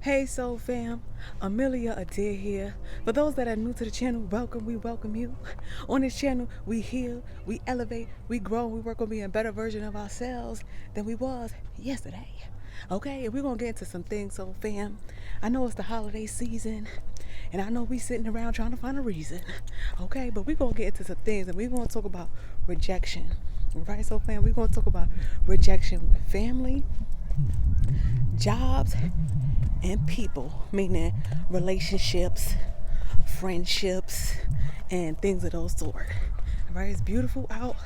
Hey Soul Fam, Amelia Adair here. For those that are new to the channel, welcome, we welcome you. On this channel, we heal, we elevate, we grow, and we work on being a better version of ourselves than we was yesterday. Okay, and we're gonna get into some things, Soul Fam. I know it's the holiday season, and I know we sitting around trying to find a reason. Okay, but we're gonna get into some things, and we're gonna talk about rejection. Right, Soul Fam, we're gonna talk about rejection with family, jobs, and people, meaning relationships, friendships, and things of those sort. All right, it's beautiful out.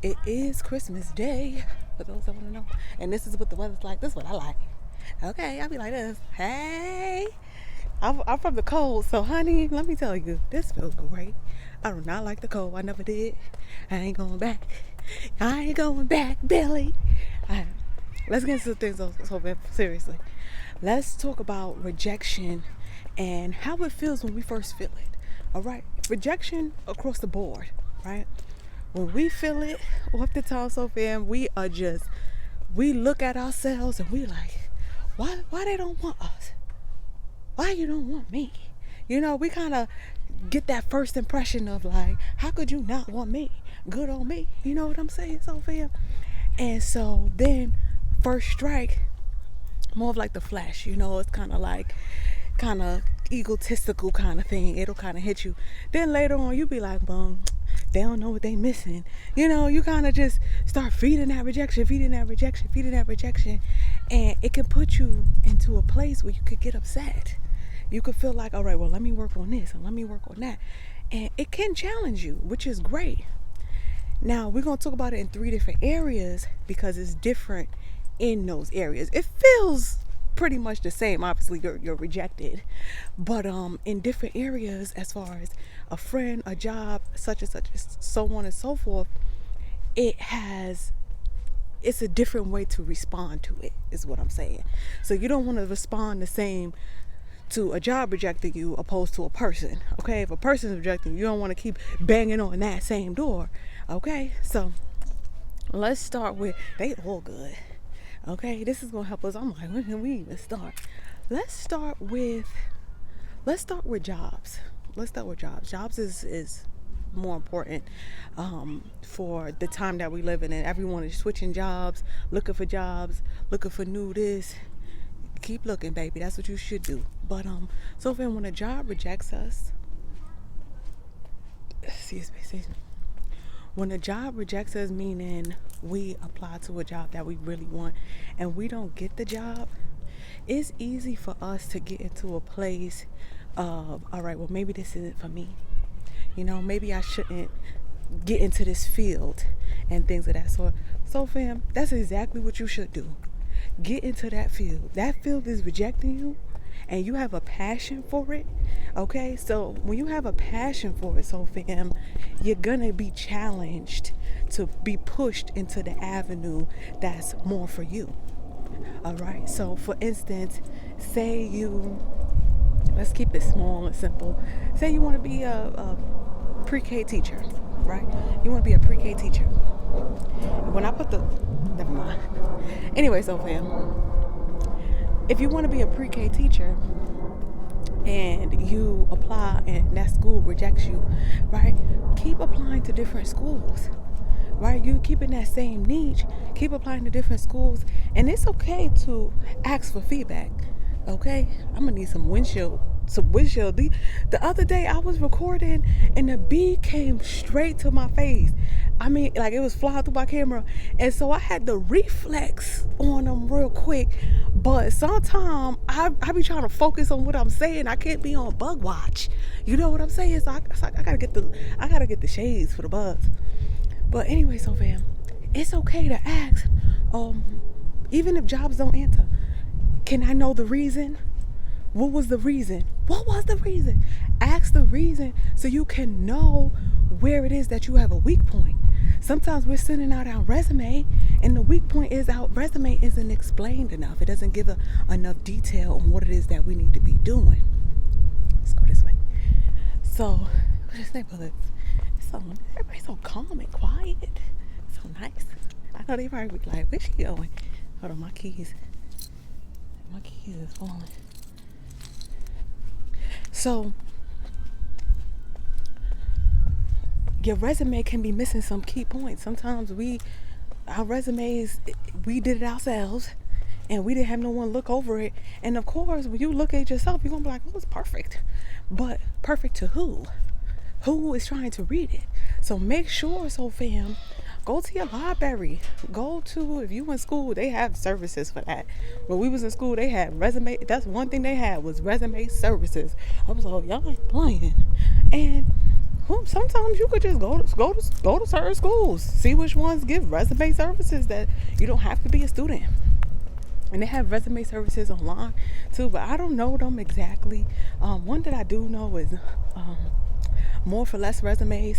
It is Christmas Day, for those that want to know. And this is what the weather's like. This is what I like. Okay, I'll be like this. Hey, I'm from the cold, so honey, let me tell you, this feels great. I do not like the cold. I never did. I ain't going back. I ain't going back, Billy. Let's get into things so seriously. Let's talk about rejection and how it feels when we first feel it. All right, rejection across the board, right? When we feel it off the top, so fam, we look at ourselves and we like, why they don't want us? Why you don't want me? You know, we kind of get that first impression of like, how could you not want me? Good on me. You know what I'm saying, so fam? And so then first strike, more of like the flash, you know, it's kind of egotistical kind of thing. It'll kind of hit you. Then later on, you be like, boom, they don't know what they missing. You know, you kind of just start feeding that rejection. And it can put you into a place where you could get upset. You could feel like, all right, well, let me work on this and let me work on that. And it can challenge you, which is great. Now, we're going to talk about it in 3 different areas because it's different in those areas. It feels pretty much the same. Obviously, you're rejected. But in different areas, as far as a friend, a job, such and such, so on and so forth, it's a different way to respond to it, is what I'm saying. So you don't want to respond the same to a job rejecting you opposed to a person. Okay, if a person is rejecting you, don't want to keep banging on that same door. Okay, so let's start with, they all good. Okay, this is gonna help us. I'm like, when can we even start? Let's start with jobs. Jobs is more important for the time that we live in, and everyone is switching jobs, looking for new this. Keep looking, baby. That's what you should do. But so when a job rejects us, excuse me. When a job rejects us, meaning we apply to a job that we really want and we don't get the job, it's easy for us to get into a place of, all right, well, maybe this isn't for me. You know, maybe I shouldn't get into this field and things of that sort. So, fam, that's exactly what you should do. Get into that field. That field is rejecting you and you have a passion for it. Okay, so when you have a passion for it, so fam, you're gonna be challenged to be pushed into the avenue that's more for you. All right, so for instance, let's keep it small and simple. Say you want to be a pre-K teacher, right? You want to be a pre-K teacher. When I put never mind. Anyway, so fam, if you want to be a pre-K teacher and you apply and that school rejects you, right? Keep applying to different schools, right? You keep in that same niche, keep applying to different schools, and it's okay to ask for feedback. Okay, I'm gonna need some windshield. The other day I was recording and the bee came straight to my face. I mean, like, it was flying through my camera, and so I had the reflex on them real quick. But sometimes I be trying to focus on what I'm saying. I can't be on bug watch. You know what I'm saying? So I gotta get the shades for the bugs. But anyway, so fam, it's okay to ask. Even if jobs don't answer, can I know the reason? What was the reason? Ask the reason so you can know where it is that you have a weak point. Sometimes we're sending out our resume and the weak point is our resume isn't explained enough. It doesn't give enough detail on what it is that we need to be doing. Let's go this way. So, this neighborhood, everybody's so calm and quiet. So nice. I know they probably be like, where's she going? Hold on, my keys. Jesus, falling. So your resume can be missing some key points. Sometimes our resumes, we did it ourselves and we didn't have no one look over it. And of course, when you look at yourself, you're gonna be like, oh, it's perfect. But perfect to who? Who is trying to read it? So make sure, fam, go to your library. Go to, if you in school, they have services for that. When we was in school, they had resume. That's one thing they had was resume services. I was like, y'all ain't playing. And sometimes you could just go to certain schools, see which ones give resume services that you don't have to be a student. And they have resume services online too, but I don't know them exactly. One that I do know is more for less resumes.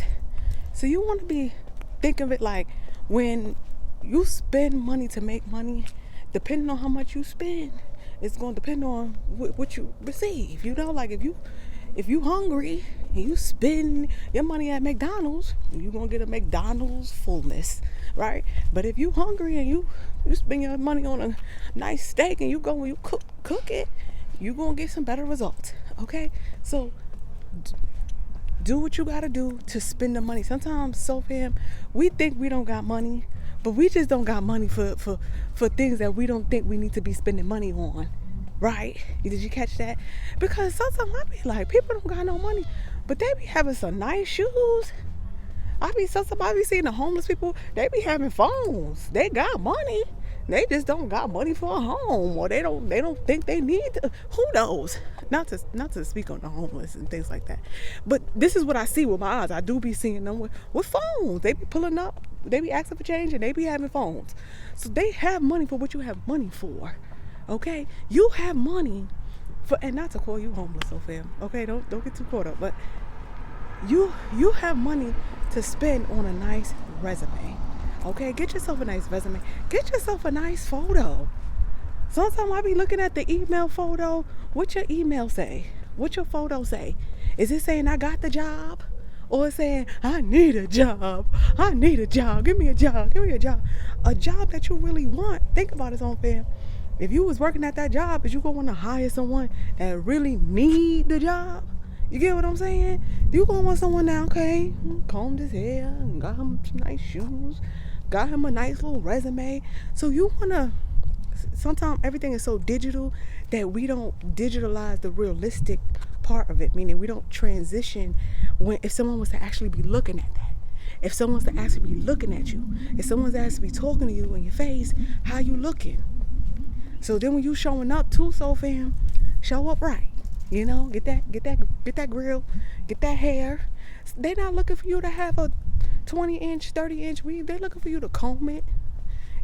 So you want to be think of it like when you spend money to make money, depending on how much you spend, it's going to depend on what you receive. You know, like if you hungry and you spend your money at McDonald's, you're going to get a McDonald's fullness, right? But if you hungry and you spend your money on a nice steak and you cook it, you're going to get some better results, okay? So do what you got to do to spend the money. Sometimes, fam, we think we don't got money, but we just don't got money for things that we don't think we need to be spending money on. Right? Did you catch that? Because sometimes I be like, people don't got no money, but they be having some nice shoes. I be seeing the homeless people, they be having phones. They got money. They just don't got money for a home, or they don't think they need to. Who knows? Not to speak on the homeless and things like that. But this is what I see with my eyes. I do be seeing them with phones. They be pulling up, they be asking for change, and they be having phones. So they have money for what you have money for. Okay, you have money for, and not to call you homeless, fam. Okay, don't get too caught up. But you have money to spend on a nice resume. Okay, get yourself a nice resume. Get yourself a nice photo. Sometimes I be looking at the email photo. What your email say? What your photo say? Is it saying I got the job? Or it's saying I need a job? I need a job. Give me a job. Give me a job. A job that you really want. Think about it, fam. If you was working at that job, is you gonna want to hire someone that really need the job? You get what I'm saying? You gonna want someone that, okay, combed his hair, got him some nice shoes, got him a nice little resume. So you wanna, sometimes everything is so digital that we don't digitalize the realistic part of it, meaning we don't transition if someone was to actually be looking at that. If someone's to actually be looking at you, if someone's actually be talking to you in your face, how you looking? So then when you showing up too, fam, show up right. You know, get that grill, get that hair. They're not looking for you to have a 20-inch, 30-inch weave. They're looking for you to comb it.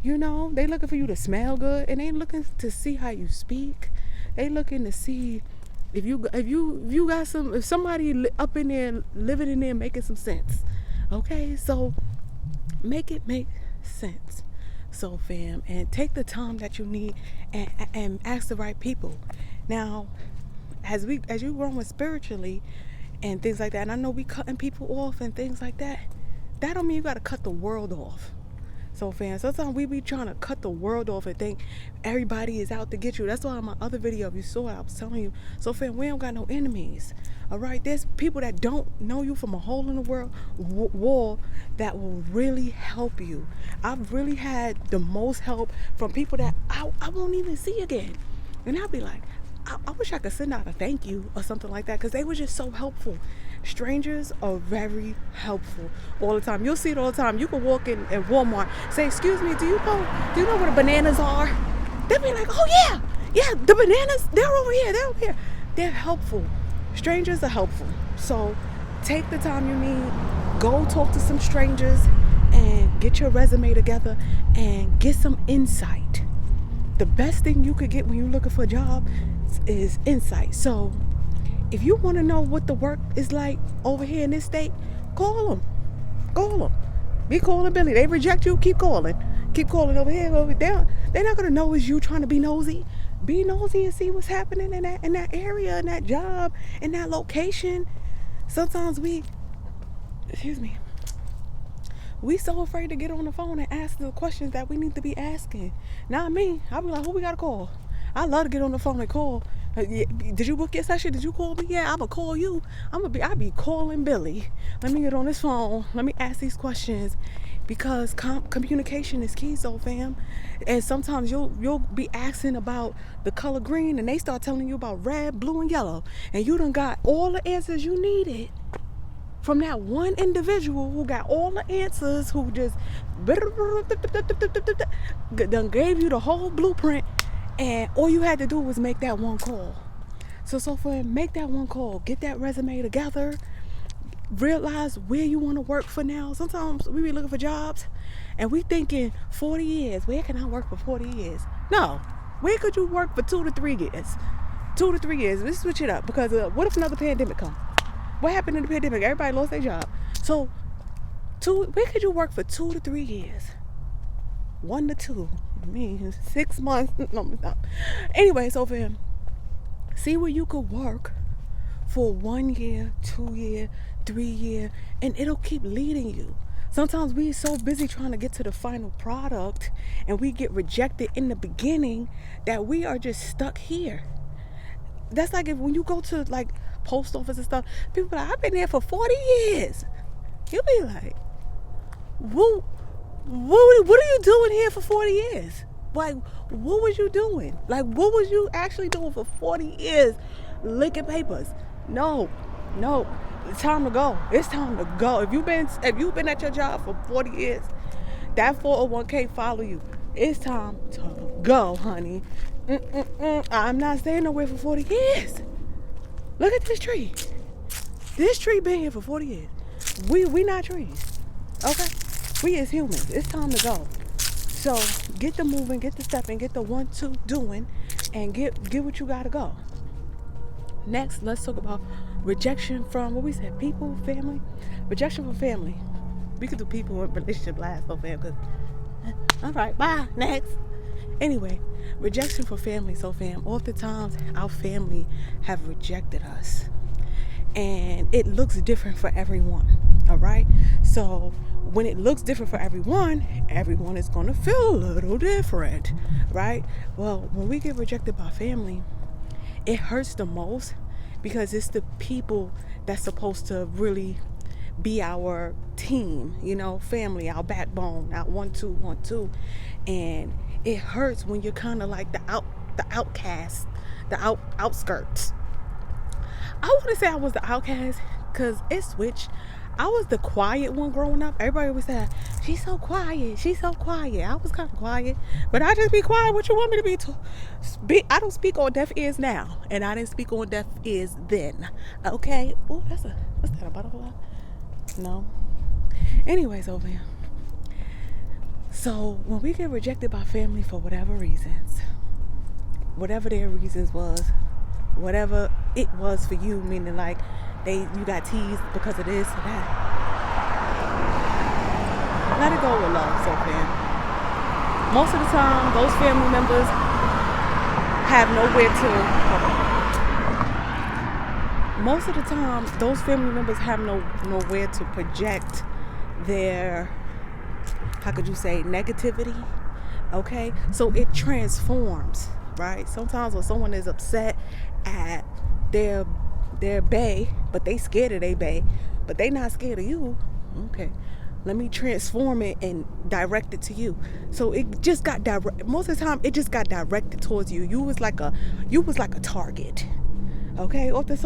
You know, they looking for you to smell good, and they looking to see how you speak. They looking to see if somebody up in there living in there making some sense. Okay, so make it make sense. So, fam, and take the time that you need and ask the right people. Now, as you growing spiritually and things like that, and I know we cutting people off and things like that, that don't mean you got to cut the world off. So, fam, sometimes we be trying to cut the world off and think everybody is out to get you. That's why in my other video, if you saw it, I was telling you. So, fam, we don't got no enemies. All right, there's people that don't know you from a hole in the world wall that will really help you. I've really had the most help from people that I won't even see again. And I'll be like, I wish I could send out a thank you or something like that, because they were just so helpful. Strangers are very helpful all the time. You'll see it all the time. You can walk in at Walmart, say, excuse me, do you know where the bananas are? They'll be like, oh yeah, the bananas, they're over here. They're helpful. Strangers are helpful. So take the time you need. Go talk to some strangers and get your resume together and get some insight. The best thing you could get when you're looking for a job is insight. So if you want to know what the work is like over here in this state, call them. Be calling Billy. They reject you, keep calling over here, over there. They're not going to know it's you trying to be nosy. Be nosy and see what's happening in that area, in that job, in that location. Sometimes we so afraid to get on the phone and ask the questions that we need to be asking. Not me. I'll be like, who we gotta call? I love to get on the phone and call. Did you book your session? Did you call me? Yeah, I'ma call you. I be calling Billy. Let me get on this phone. Let me ask these questions, because communication is key, so fam. And sometimes you'll be asking about the color green, and they start telling you about red, blue, and yellow, and you done got all the answers you needed from that one individual who got all the answers, who just done gave you the whole blueprint, and all you had to do was make that one call. So far, make that one call, get that resume together, realize where you want to work for now. Sometimes we be looking for jobs and we thinking 40 years, where can I work for 40 years? No, where could you work for 2 to 3 years? 2 to 3 years. Let's switch it up, because what if another pandemic comes? What happened in the pandemic? Everybody lost their job. So where could you work for 2 to 3 years? 1 to 2. I mean, 6 months. No. Anyway, so fam, see where you could work for 1 year, 2 year, 3 year, and it'll keep leading you. Sometimes we so busy trying to get to the final product, and we get rejected in the beginning, that we are just stuck here. That's like when you go to like post office and stuff, people be like, I've been there for 40 years. You'll be like, what are you doing here for 40 years? Like, what was you doing? Like, what was you actually doing for 40 years? Licking papers. No. It's time to go. It's time to go. If you've been at your job for 40 years, that 401k follow you. It's time to go, honey. I'm not staying nowhere for 40 years. Look at this tree. This tree been here for 40 years. We not trees. Okay? We as humans. It's time to go. So get the moving, get the stepping, get the 1, 2 doing, and get what you gotta go. Next, let's talk about rejection from, what we said, people, family. Rejection from family. We could do people in relationship last, so fam, because all right, bye, next. Anyway, rejection for family, so fam. Oftentimes, our family have rejected us, and it looks different for everyone. All right. So when it looks different for everyone is going to feel a little different, right? Well, when we get rejected by family, it hurts the most, because it's the people that's supposed to really be our team, family, our backbone, our 1, 2, 1, 2. And it hurts when you're kind of like the outcast, the outskirts. I want to say I was the outcast, because it switched. I was the quiet one growing up. Everybody always said, she's so quiet. I was kind of quiet, but I just be quiet. What you want me to be? I don't speak on deaf ears now, and I didn't speak on deaf ears then. Okay. Oh, what's that, a butterfly? No. Anyways, over here. So when we get rejected by family for whatever reasons, whatever their reasons was, whatever it was for you, meaning like you got teased because of this or that, let it go with love, so fam. Most of the time, those family members have nowhere to project their, how could you say, negativity. Okay, so it transforms, right? Sometimes when someone is upset at their bae, but they scared of their bae, but they not scared of you. Okay, let me transform it and direct it to you. So it just got most of the time it just got directed towards you. You was like a target. Okay, this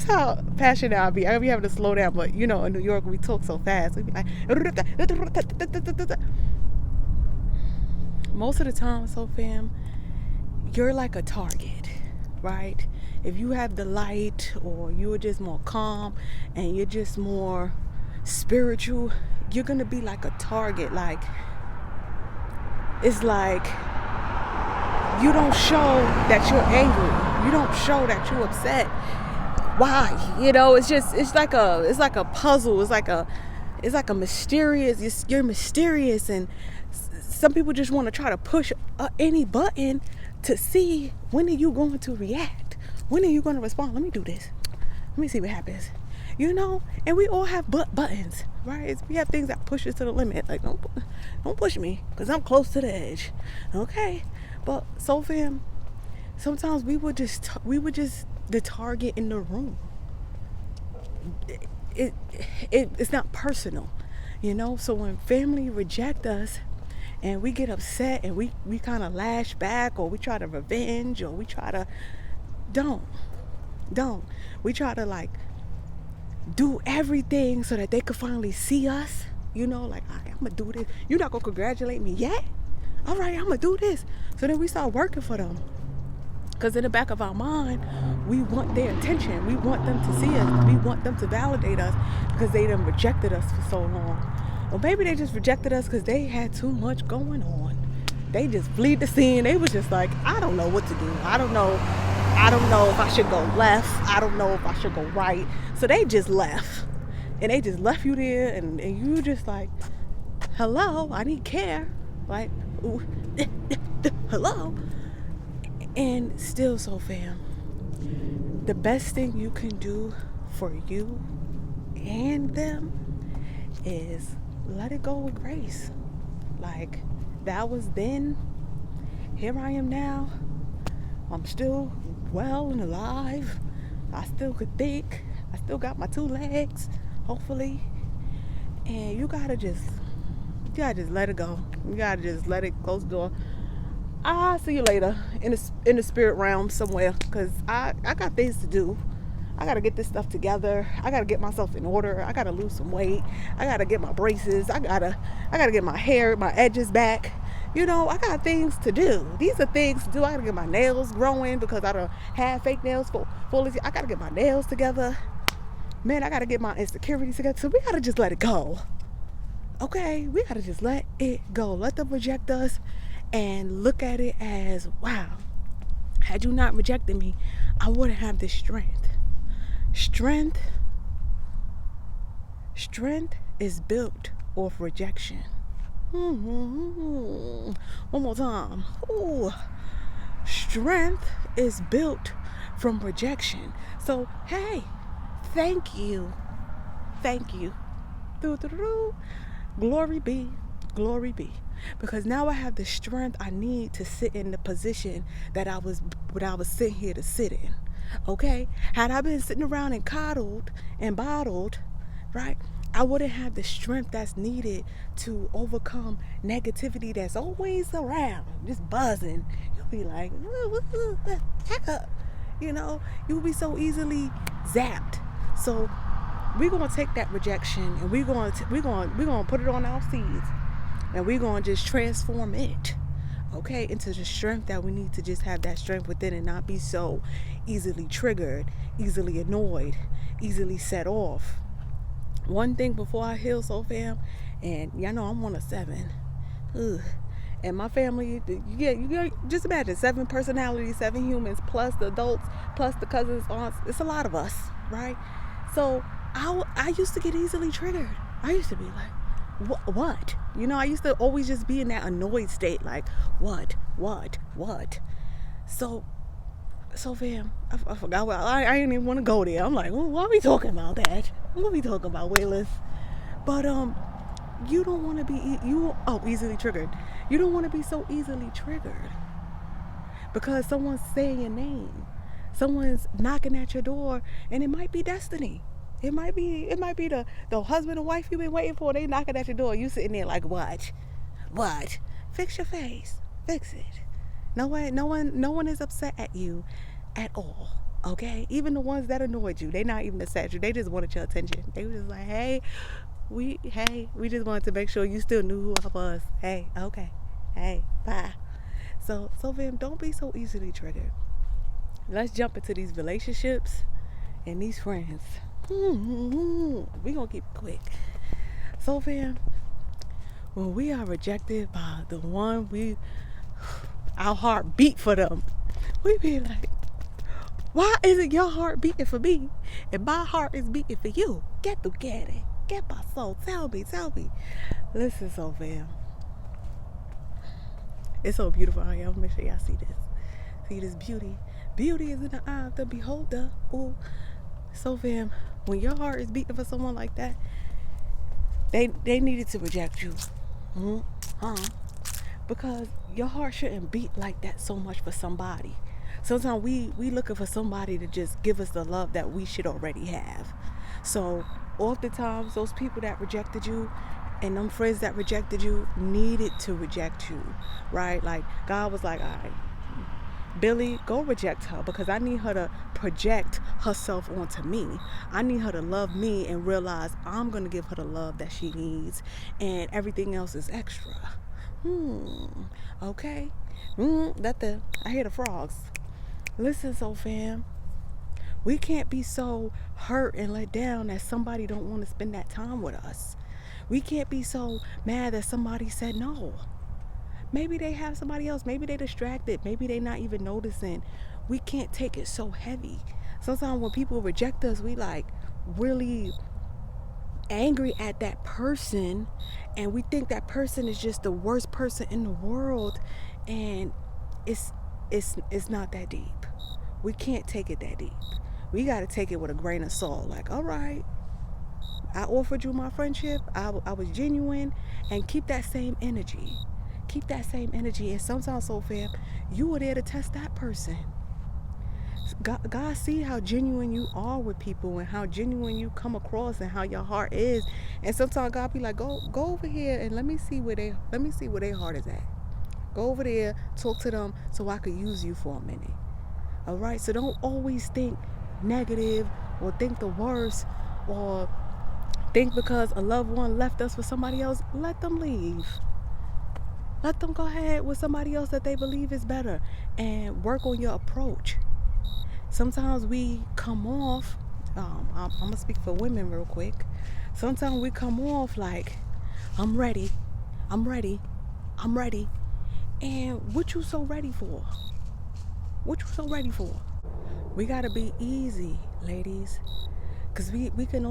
how passionate I be having to slow down, but in New York we talk so fast. We be like, most of the time, so fam, you're like a target, right? If you have the light, or you're just more calm and you're just more spiritual, you're gonna be like a target. Like, it's like you don't show that you're angry, you don't show that you're upset. Why? It's like a puzzle. It's like a mysterious. You're mysterious, and some people just want to try to push any button to see when are you going to react. When are you going to respond? Let me do this. Let me see what happens. you know, and we all have buttons, right? We have things that push us to the limit. Like, don't push me because I'm close to the edge. Okay. But so fam, sometimes we would just the target in the room. It's not personal, you know. So when family reject us and we get upset and we kind of lash back, or we try to revenge, or we try to don't we try to like do everything so that they could finally see us, you know, like, I'm gonna do this. You're not gonna congratulate me yet? All right, I'm gonna do this. So then we start working for them, because in the back of our mind, we want their attention. We want them to see us. We want them to validate us because they done rejected us for so long. Or maybe they just rejected us because they had too much going on. They just fled the scene. They was just like, I don't know what to do. I don't know if I should go left. I don't know if I should go right. So they just left. And they just left you there, and you just like, hello, I need care. Like, ooh, hello. And still, so fam, the best thing you can do for you and them is let it go with grace. Like, that was then, here I am now. I'm still well and alive. I still could think. I still got my 2 legs, hopefully. And you gotta just let it go. You gotta just let it close the door. I'll see you later in the spirit realm somewhere, because I got things to do. I gotta get this stuff together. I gotta get myself in order. I gotta lose some weight. I gotta get my braces. I gotta get my hair, my edges back. You know, I got things to do. These are things to do. I gotta get my nails growing because I don't have fake nails for fully. I gotta get my nails together. Man, I gotta get my insecurities together. So we gotta just let it go. Okay, we gotta just let it go. Let them reject us and look at it as, wow, had you not rejected me, I wouldn't have this strength. Strength is built off rejection. One more time. Ooh. Strength is built from rejection. So, hey, thank you. Glory be. Because now I have the strength I need to sit in the position that I was sitting here to sit in. Okay? Had I been sitting around and coddled and bottled, right, I wouldn't have the strength that's needed to overcome negativity that's always around, just buzzing. You'll be like, heck up. You know, you'll be so easily zapped. So we're gonna take that rejection and we're gonna put it on our seeds. And we're going to just transform it, okay, into the strength that we need to just have that strength within and not be so easily triggered, easily annoyed, easily set off. One thing before I heal, so fam, and y'all know I'm one of 7. Ugh. And my family, you just imagine 7 personalities, 7 humans, plus the adults, plus the cousins, aunts. It's a lot of us, right? So I used to get easily triggered. I used to be like, what? You know, I used to always just be in that annoyed state, like, what? So fam, I forgot I didn't even want to go there. I'm like, well, why are we talking about that? What are we talking about, Wayless? But you don't want to be easily triggered. You don't want to be so easily triggered because someone's saying your name, someone's knocking at your door, and it might be destiny. It might be the husband and wife you've been waiting for. They knocking at your door. You sitting there like, what? Fix your face. Fix it. No one is upset at you at all. Okay? Even the ones that annoyed you, they not even upset at you. They just wanted your attention. They were just like, hey, we just wanted to make sure you still knew who I was. Hey, okay. Hey, bye. So fam, don't be so easily triggered. Let's jump into these relationships and these friends. We gonna keep it quick. So fam, when we are rejected by the one our heart beat for them, we be like, why isn't your heart beating for me and my heart is beating for you? Get it. Get my soul. Tell me. Listen, so fam, it's so beautiful out here. Make sure y'all see this beauty is in the eye of the beholder. Ooh. So fam, when your heart is beating for someone like that, they needed to reject you. Because your heart shouldn't beat like that so much for somebody. Sometimes we looking for somebody to just give us the love that we should already have. So oftentimes those people that rejected you and them friends that rejected you needed to reject you, right? Like God was like, all right, Billy, go reject her because I need her to project herself onto me. I need her to love me and realize I'm going to give her the love that she needs, and everything else is extra. Okay. I hear the frogs. Listen, so fam, we can't be so hurt and let down that somebody don't want to spend that time with us. We can't be so mad that somebody said no. Maybe they have somebody else. Maybe they distracted. Maybe they not even noticing. We can't take it so heavy. Sometimes when people reject us, we like really angry at that person, and we think that person is just the worst person in the world, and it's not that deep. We can't take it that deep. We got to take it with a grain of salt. Like, all right, I offered you my friendship. I was genuine, and keep that same energy. Keep that same energy. And sometimes, so fam, you were there to test that person. God see how genuine you are with people and how genuine you come across and how your heart is. And sometimes God be like, go over here and let me see where their heart is at. Go over there, talk to them so I could use you for a minute. All right. So don't always think negative or think the worst or think because a loved one left us for somebody else. Let them leave. Let them go ahead with somebody else that they believe is better and work on your approach. Sometimes we come off, I'm going to speak for women real quick. Sometimes we come off like, I'm ready. And what you so ready for? We got to be easy, ladies. Because we can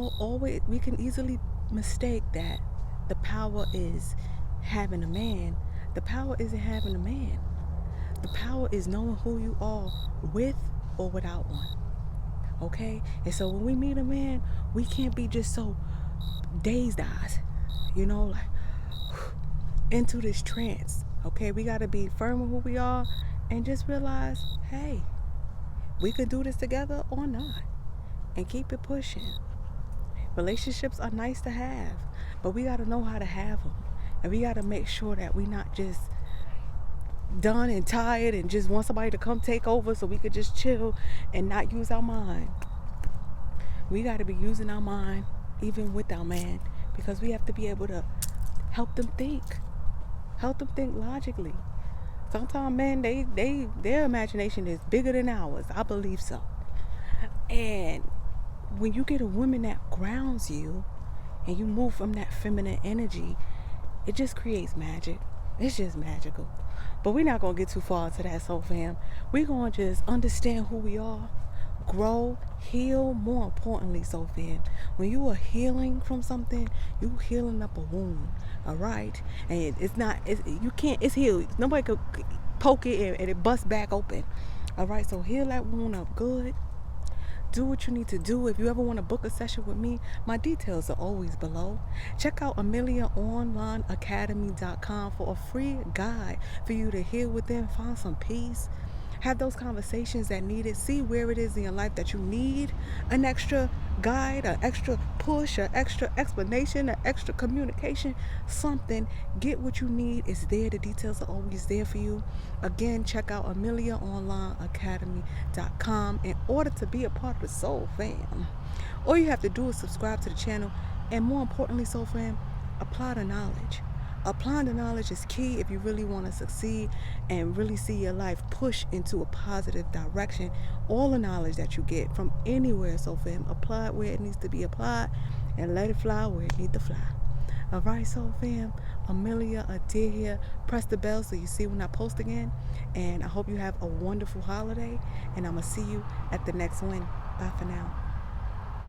easily mistake that the power is having a man. The power isn't having a man. The power is knowing who you are with or without one. Okay? And so when we meet a man, we can't be just so dazed-eyed, like into this trance. Okay? We got to be firm with who we are and just realize, hey, we could do this together or not, and keep it pushing. Relationships are nice to have, but we got to know how to have them. And we got to make sure that we not just done and tired and just want somebody to come take over so we could just chill and not use our mind. We got to be using our mind even with our man, because we have to be able to help them think logically. Sometimes men, their imagination is bigger than ours. I believe so. And when you get a woman that grounds you and you move from that feminine energy, it just creates magic. It's just magical. But we're not going to get too far into that, so fam. We're going to just understand who we are, grow, heal, more importantly, so fam. When you are healing from something, you healing up a wound, all right? And it's healed. Nobody could poke it and it busts back open, all right? So heal that wound up good. Do what you need to do. If you ever want to book a session with me, my details are always below. Check out AmeliaOnlineAcademy.com for a free guide for you to heal within, find some peace, have those conversations that need it, see where it is in your life that you need an extra guide, an extra push, an extra explanation, an extra communication, something. Get what you need. It's there. The details are always there for you. Again, check out AmeliaOnlineAcademy.com in order to be a part of the Soul Fam. All you have to do is subscribe to the channel, and more importantly, Soul Fam, apply the knowledge. Applying the knowledge is key if you really want to succeed and really see your life push into a positive direction. All the knowledge that you get from anywhere, so fam, apply it where it needs to be applied and let it fly where it needs to fly. All right, so fam, Amelia Adair here. Press the bell so you see when I post again. And I hope you have a wonderful holiday, and I'm going to see you at the next one. Bye for now.